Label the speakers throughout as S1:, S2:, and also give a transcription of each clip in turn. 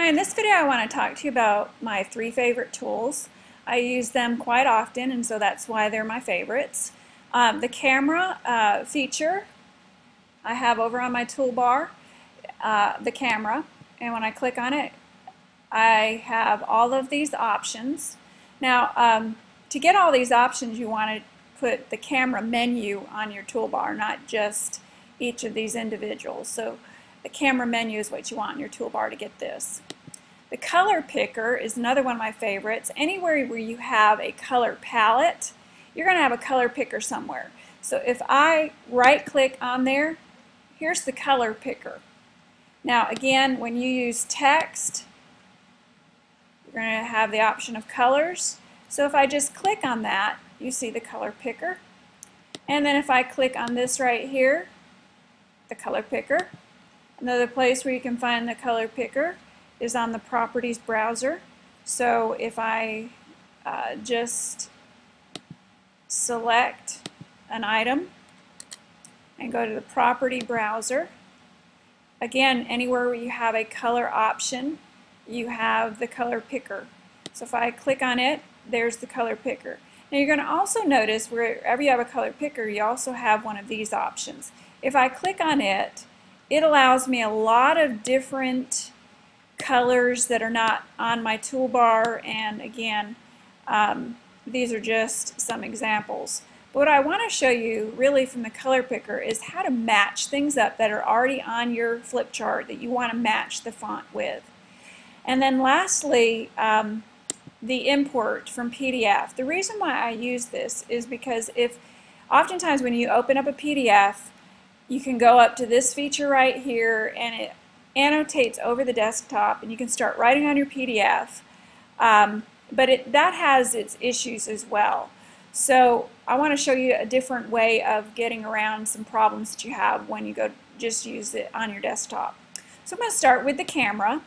S1: Hi, in this video I want to talk to you about my 3 favorite tools. I use them quite often, and so that's why they're my favorites. The camera feature I have over on my toolbar, the camera, and when I click on it I have all of these options. Now to get all these options you want to put the camera menu on your toolbar, not just each of these individuals. So the camera menu is what you want in your toolbar to get this. The color picker is another one of my favorites. Anywhere where you have a color palette, you're going to have a color picker somewhere. So if I right click on there, here's the color picker. Now again, when you use text, you're going to have the option of colors. So if I just click on that, you see the color picker. And then if I click on this right here, the color picker. Another place where you can find the color picker is on the Properties browser. So if I just select an item and go to the Property browser, again, anywhere where you have a color option, you have the color picker. So if I click on it, there's the color picker. Now you're going to also notice wherever you have a color picker, you also have one of these options. If I click on it, it allows me a lot of different colors that are not on my toolbar, and again, these are just some examples. But what I want to show you really from the color picker is how to match things up that are already on your flip chart that you want to match the font with. And then lastly, the import from PDF. The reason why I use this is because oftentimes when you open up a PDF, you can go up to this feature right here and it annotates over the desktop and you can start writing on your PDF, but that has its issues as well. So I want to show you a different way of getting around some problems that you have when you go just use it on your desktop. So I'm going to start with the camera,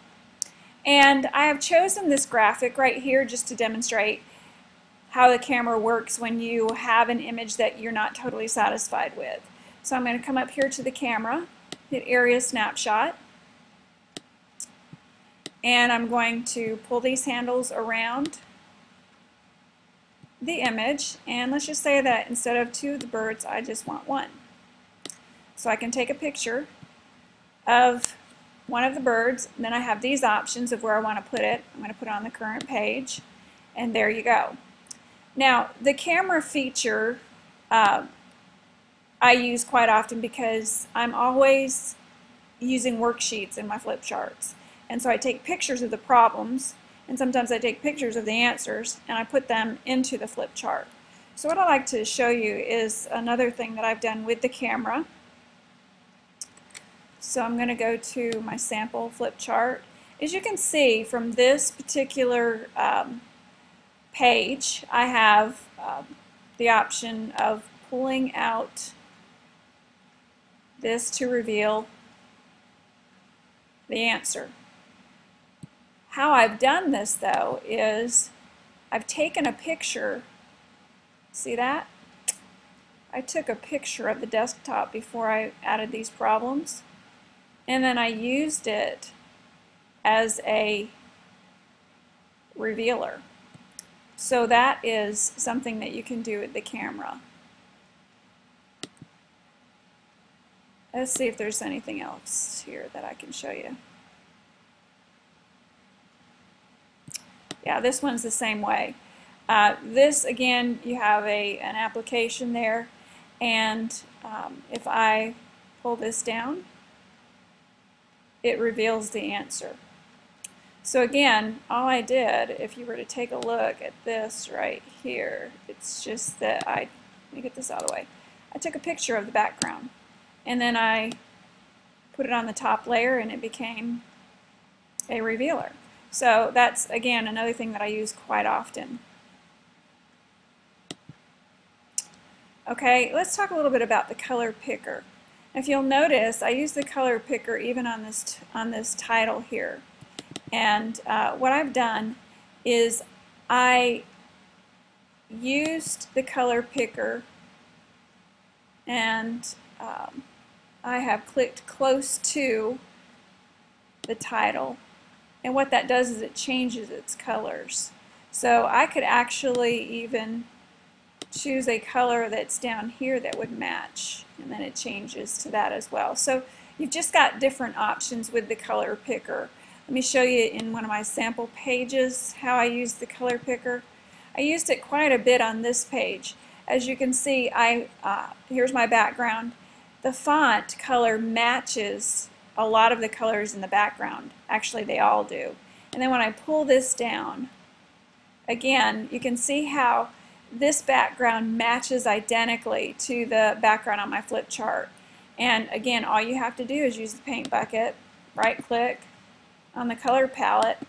S1: and I have chosen this graphic right here just to demonstrate how the camera works when you have an image that you're not totally satisfied with. So I'm going to come up here to the camera, hit Area Snapshot, and I'm going to pull these handles around the image, and let's just say that instead of 2 of the birds, I just want 1. So I can take a picture of one of the birds, and then I have these options of where I want to put it. I'm going to put it on the current page, and there you go. Now the camera feature I use quite often because I'm always using worksheets in my flip charts, and so I take pictures of the problems, and sometimes I take pictures of the answers and I put them into the flip chart. So what I'd like to show you is another thing that I've done with the camera. So I'm going to go to my sample flip chart. As you can see from this particular page, I have the option of pulling out this to reveal the answer. How I've done this though is I've taken a picture. See that? I took a picture of the desktop before I added these problems, and then I used it as a revealer. So that is something that you can do with the camera. Let's see if there's anything else here that I can show you. Yeah, this one's the same way. This again, you have an application there, and if I pull this down, it reveals the answer. So again, all I did, if you were to take a look at this right here, it's just that let me get this out of the way. I took a picture of the background, and then I put it on the top layer, and it became a revealer. So that's, again, another thing that I use quite often. Okay, let's talk a little bit about the color picker. If you'll notice, I use the color picker even on this title here. And what I've done is I used the color picker, and I have clicked close to the title And what that does is it changes its colors. So I could actually even choose a color that's down here that would match, and then it changes to that as well. So you've just got different options with the color picker. Let me show you in one of my sample pages how I use the color picker. I used it quite a bit on this page. As you can see, here's my background. The font color matches a lot of the colors in the background. Actually, they all do. And then when I pull this down, again, you can see how this background matches identically to the background on my flip chart. And again, all you have to do is use the paint bucket, right click on the color palette,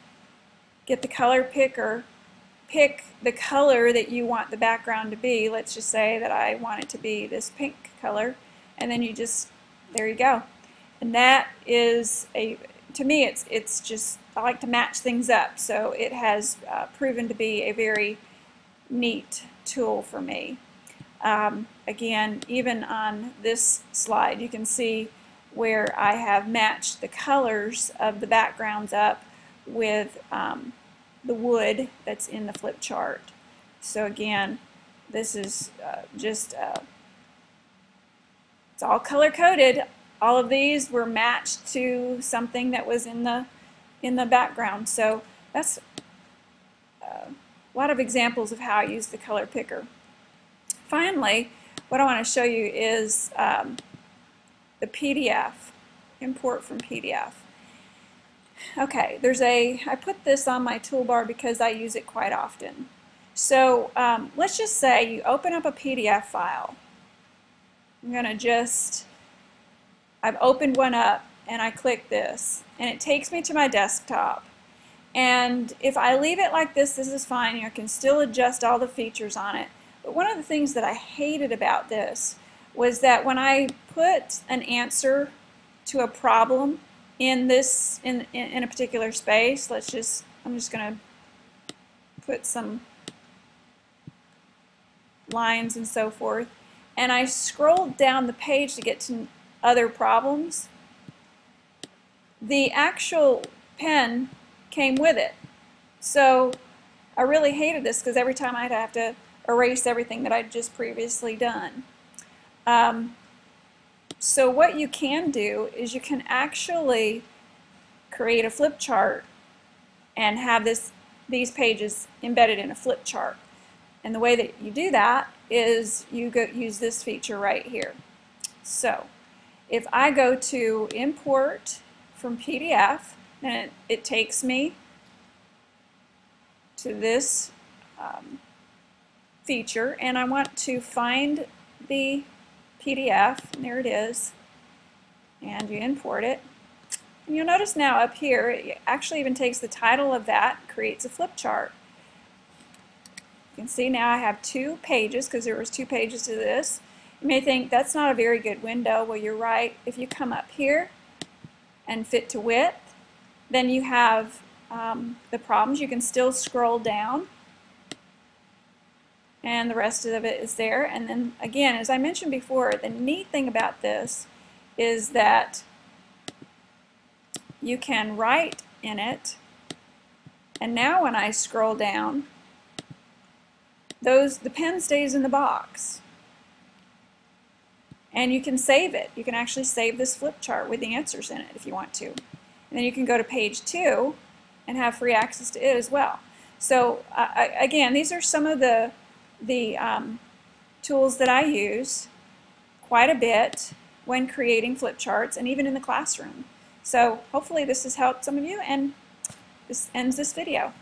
S1: get the color picker, pick the color that you want the background to be. Let's just say that I want it to be this pink color, and then you just, there you go. And that is to me, it's just, I like to match things up, so it has proven to be a very neat tool for me. Again, even on this slide, you can see where I have matched the colors of the backgrounds up with the wood that's in the flip chart. So again, this is it's all color coded. All of these were matched to something that was in the background. So that's a lot of examples of how I use the color picker. Finally, what I want to show you is the PDF, import from PDF. Okay, I put this on my toolbar because I use it quite often. So let's just say you open up a PDF file. I've opened one up and I click this and it takes me to my desktop. And if I leave it like this is fine. I can still adjust all the features on it. But one of the things that I hated about this was that when I put an answer to a problem in a particular space, I'm just going to put some lines and so forth, and I scrolled down the page to get to other problems, the actual pen came with it. So I really hated this because every time I'd have to erase everything that I'd just previously done. So what you can do is you can actually create a flip chart and have these pages embedded in a flip chart. And the way that you do that is you use this feature right here. So if I go to import from PDF, then it takes me to this feature, and I want to find the PDF, and there it is, and you import it. And you'll notice now up here it actually even takes the title of that, creates a flip chart. You can see now I have 2 pages because there was 2 pages to this. You may think that's not a very good window. Well, you're right. If you come up here and fit to width, then you have the problems. You can still scroll down and the rest of it is there. And then again, as I mentioned before, the neat thing about this is that you can write in it, and now when I scroll down, the pen stays in the box. And you can save it. You can actually save this flip chart with the answers in it if you want to. And then you can go to page 2 and have free access to it as well. So again, these are some of the tools that I use quite a bit when creating flip charts and even in the classroom. So hopefully this has helped some of you, and this ends this video.